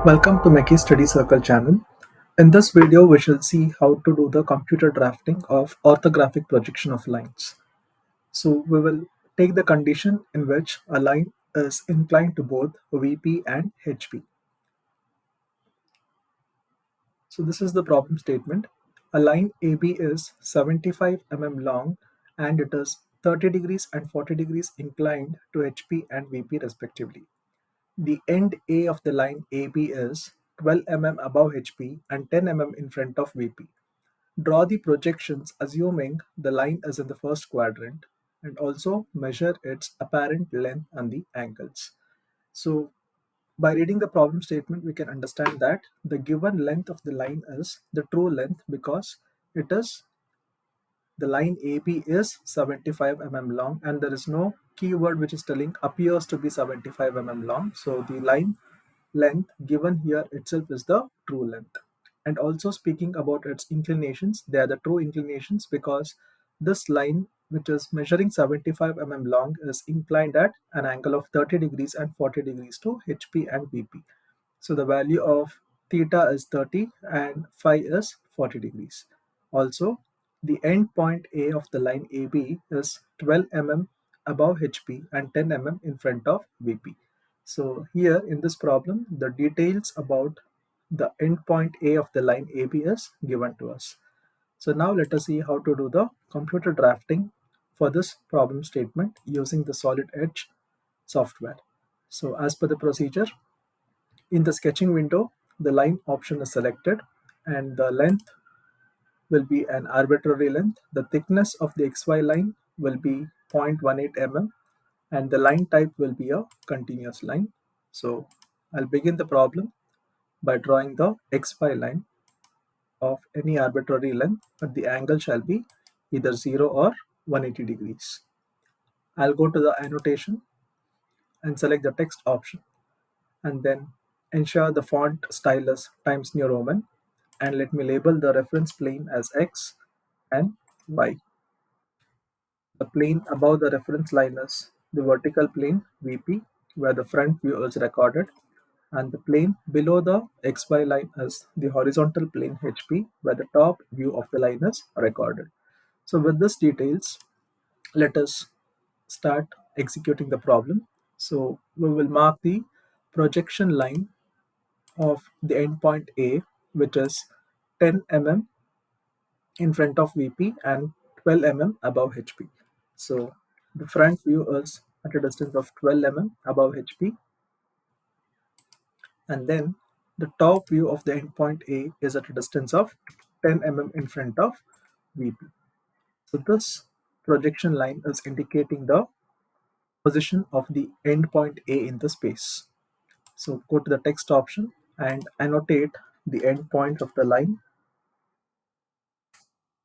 Welcome to Mackie Study Circle channel. In this video, we shall see how to do the computer drafting of orthographic projection of lines. So we will take the condition in which a line is inclined to both VP and HP. So this is the problem statement. A line AB is 75 mm long and it is 30 degrees and 40 degrees inclined to HP and VP respectively. The end A of the line AB is 12 mm above HP and 10 mm in front of VP. Draw the projections assuming the line is in the first quadrant and also measure its apparent length and the angles. So by reading the problem statement, we can understand that the given length of the line is the true length because it is the line AB is 75 mm long and there is no keyword which is telling appears to be 75 mm long. So the line length given here itself is the true length. And also speaking about its inclinations, they are the true inclinations because this line which is measuring 75 mm long is inclined at an angle of 30 degrees and 40 degrees to HP and VP. So the value of theta is 30 and phi is 40 degrees. Also, the end point A of the line AB is 12 mm above HP and 10 mm in front of VP. So here in this problem, the details about the end point A of the line AB is given to us. So now let us see how to do the computer drafting for this problem statement using the Solid Edge software. So as per the procedure, in the sketching window, the line option is selected and the length will be an arbitrary length. The thickness of the XY line will be 0.18 mm and the line type will be a continuous line. So I'll begin the problem by drawing the XY line of any arbitrary length, but the angle shall be either 0 or 180 degrees. I'll go to the annotation and select the text option and then ensure the font style is Times New Roman and let me label the reference plane as X and Y. The plane above the reference line is the vertical plane VP where the front view is recorded and the plane below the XY line is the horizontal plane HP where the top view of the line is recorded. So with this details, let us start executing the problem. So we will mark the projection line of the endpoint A, which is 10 mm in front of VP and 12 mm above HP. So the front view is at a distance of 12 mm above HP, and then the top view of the endpoint A is at a distance of 10 mm in front of VP. So this projection line is indicating the position of the endpoint A in the space. So go to the text option and annotate the endpoint of the line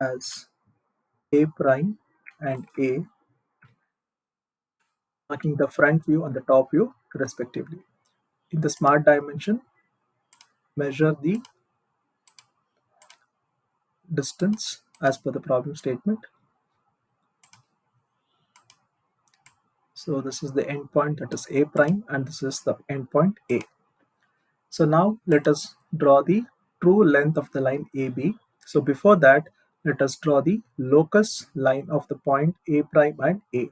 as A prime and A, marking the front view and the top view respectively. In the smart dimension, measure the distance as per the problem statement. So this is the endpoint, that is A prime, and this is the endpoint A. So now let us draw the true length of the line AB. So before that, let us draw the locus line of the point A prime and A.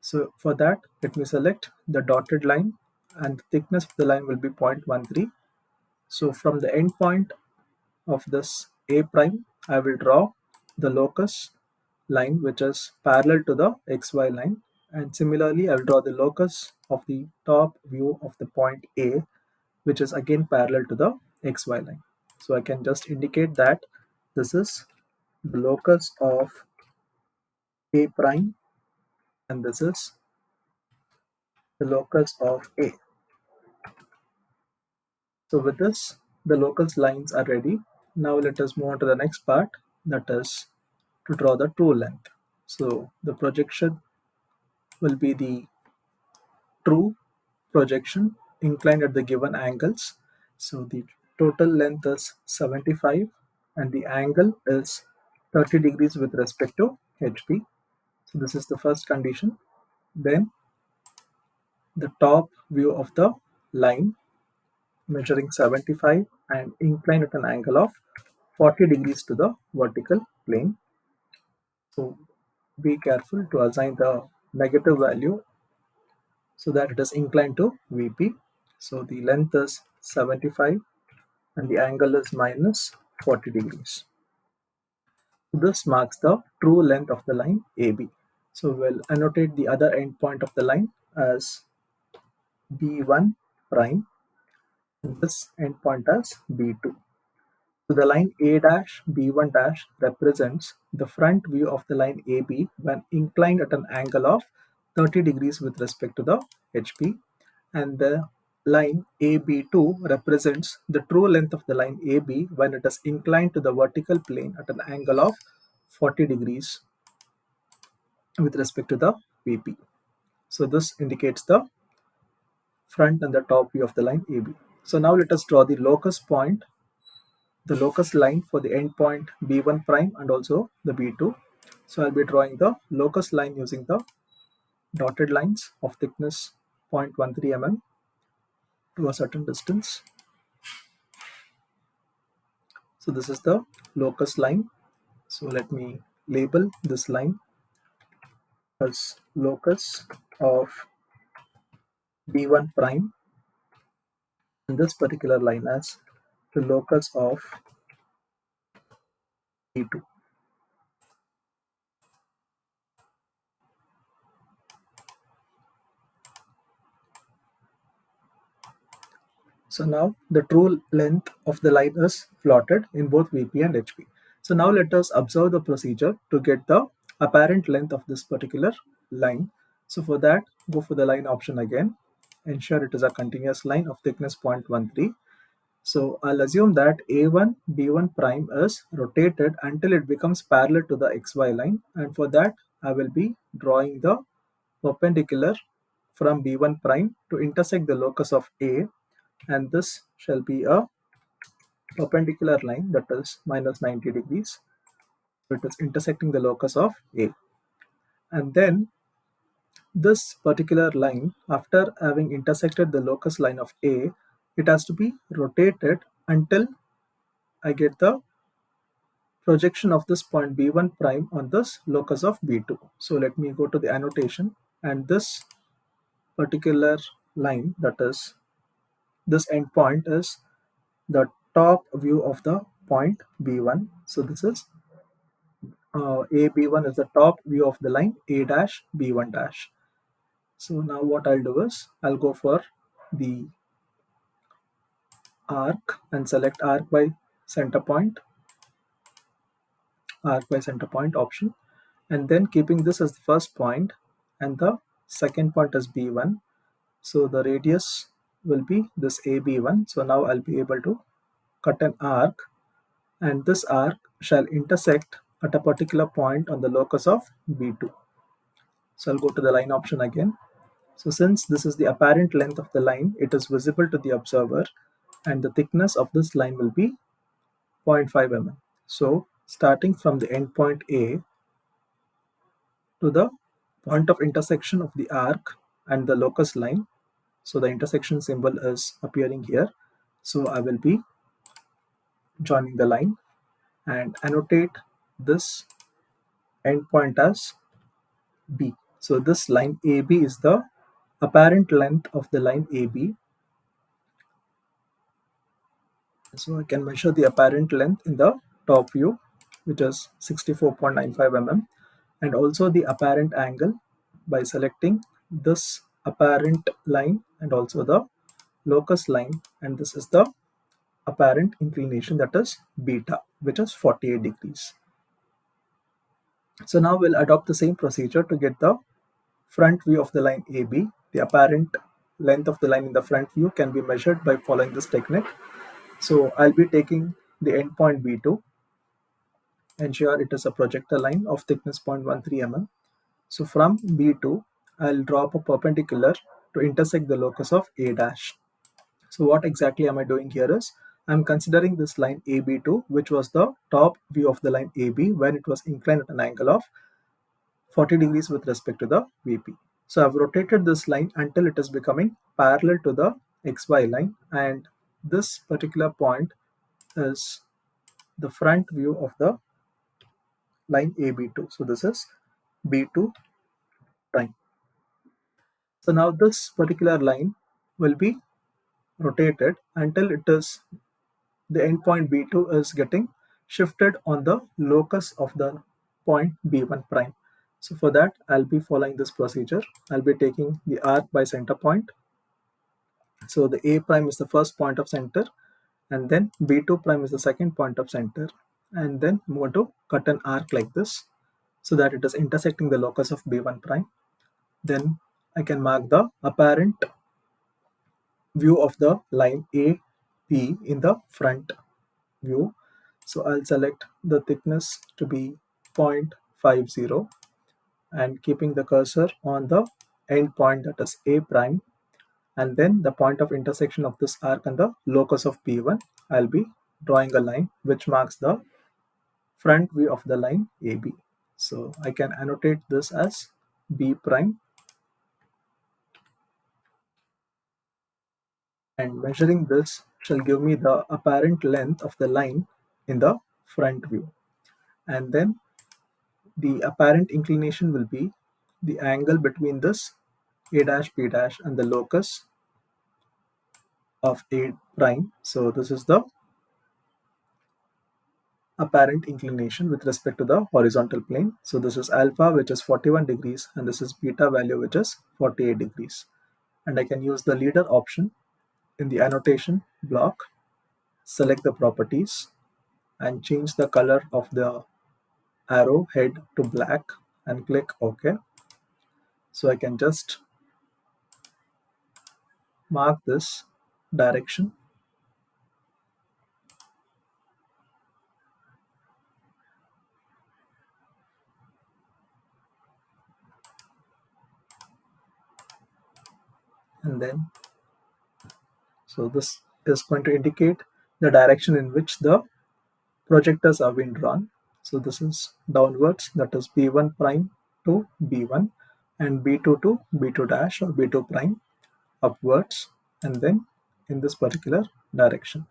So for that, let me select the dotted line and the thickness of the line will be 0.13. So from the endpoint of this A prime, I will draw the locus line which is parallel to the XY line, and similarly I will draw the locus of the top view of the point A which is again parallel to the XY line. So I can just indicate that this is the locus of A prime and this is the locus of A. So with this, the locus lines are ready. Now let us move on to the next part, that is to draw the true length. So the projection will be the true projection inclined at the given angles. So the total length is 75 and the angle is 30 degrees with respect to HP. So this is the first condition. Then the top view of the line measuring 75 and inclined at an angle of 40 degrees to the vertical plane. So be careful to assign the negative value so that it is inclined to VP. So the length is 75 and the angle is minus 40 degrees. This marks the true length of the line AB. So we'll annotate the other endpoint of the line as B1 prime and this endpoint as B2. So the line A dash B1 dash represents the front view of the line AB when inclined at an angle of 30 degrees with respect to the HP, and the line AB2 represents the true length of the line AB when it is inclined to the vertical plane at an angle of 40 degrees with respect to the VP. So this indicates the front and the top view of the line AB. So now let us draw the locus point, the locus line for the endpoint B1 prime and also the B2. So I'll be drawing the locus line using the dotted lines of thickness 0.13 mm to a certain distance. So this is the locus line. So let me label this line as locus of B1 prime and this particular line as the locus of B2. So now the true length of the line is plotted in both VP and HP. So now let us observe the procedure to get the apparent length of this particular line. So for that, go for the line option again. Ensure it is a continuous line of thickness 0.13. So I'll assume that A1 B1 prime is rotated until it becomes parallel to the XY line, and for that I will be drawing the perpendicular from B1 prime to intersect the locus of A, and this shall be a perpendicular line that is minus 90 degrees. So it is intersecting the locus of A, and then this particular line, after having intersected the locus line of A, it has to be rotated until I get the projection of this point B1 prime on this locus of B2. So let me go to the annotation, and this particular line, that is this endpoint, is the top view of the point B1. So this is AB1 is the top view of the line A dash B1 dash. So now what I'll do is I'll go for the arc and select arc by center point option, and then keeping this as the first point and the second point as B1. So the radius will be this AB1. So now I'll be able to cut an arc, and this arc shall intersect at a particular point on the locus of B2. So I'll go to the line option again. So since this is the apparent length of the line, it is visible to the observer, and the thickness of this line will be 0.5 mm. So starting from the endpoint A to the point of intersection of the arc and the locus line, so the intersection symbol is appearing here. So I will be joining the line and annotate this endpoint as B. So this line AB is the apparent length of the line AB. So I can measure the apparent length in the top view, which is 64.95 mm, and also the apparent angle by selecting this apparent line and also the locus line, and this is the apparent inclination, that is beta, which is 48 degrees. So now we'll adopt the same procedure to get the front view of the line AB. The apparent length of the line in the front view can be measured by following this technique. So I'll be taking the endpoint B2. Ensure it is a projector line of thickness 0.13 mm. So from B2, I'll drop a perpendicular to intersect the locus of A dash. So what exactly am I doing here is, I'm considering this line AB2, which was the top view of the line AB when it was inclined at an angle of 40 degrees with respect to the VP. So I've rotated this line until it is becoming parallel to the XY line, and this particular point is the front view of the line AB2. So this is B2 prime. So now this particular line will be rotated until it is the endpoint B2 is getting shifted on the locus of the point B1 prime. So for that, I'll be following this procedure. I'll be taking the arc by center point. So the A prime is the first point of center, and then B2 prime is the second point of center. And then I'm going to cut an arc like this so that it is intersecting the locus of B1 prime. Then I can mark the apparent view of the line AB in the front view. So I'll select the thickness to be 0.50 and keeping the cursor on the end point, that is A prime, and then the point of intersection of this arc and the locus of B1. I'll be drawing a line which marks the front view of the line AB. So I can annotate this as B prime, and measuring this shall give me the apparent length of the line in the front view. And then the apparent inclination will be the angle between this A dash B dash and the locus of A prime. So this is the apparent inclination with respect to the horizontal plane. So this is alpha, which is 41 degrees, and this is beta value, which is 48 degrees. And I can use the leader option in the annotation block, select the properties, and change the color of the arrow head to black and click OK. So I can just mark this direction, and then so this is going to indicate the direction in which the projectors are being drawn. So this is downwards, that is B1 prime to B1, and B2 to B2 dash or B2 prime upwards, and then in this particular direction.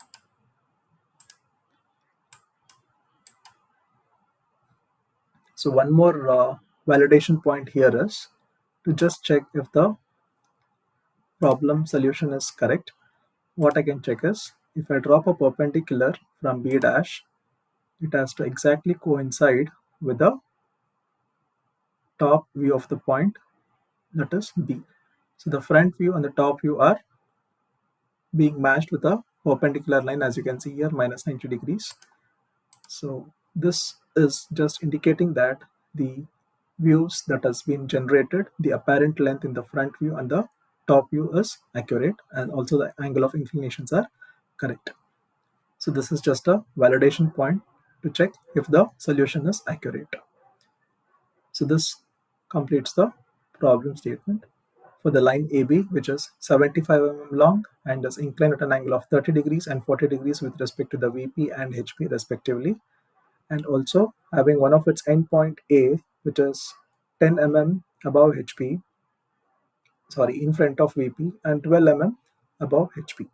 So one more validation point here is to just check if the problem solution is correct. What I can check is if I drop a perpendicular from B dash, it has to exactly coincide with the top view of the point, that is B. So the front view and the top view are being matched with a perpendicular line, as you can see here, minus 90 degrees. So this is just indicating that the views that has been generated, the apparent length in the front view and the top view is accurate, and also the angle of inclinations are correct. So this is just a validation point to check if the solution is accurate. So this completes the problem statement for the line AB, which is 75 mm long and is inclined at an angle of 30 degrees and 40 degrees with respect to the VP and HP respectively, and also having one of its endpoint A, which is 10 mm above HP, sorry, in front of VP, and 12 mm above HP.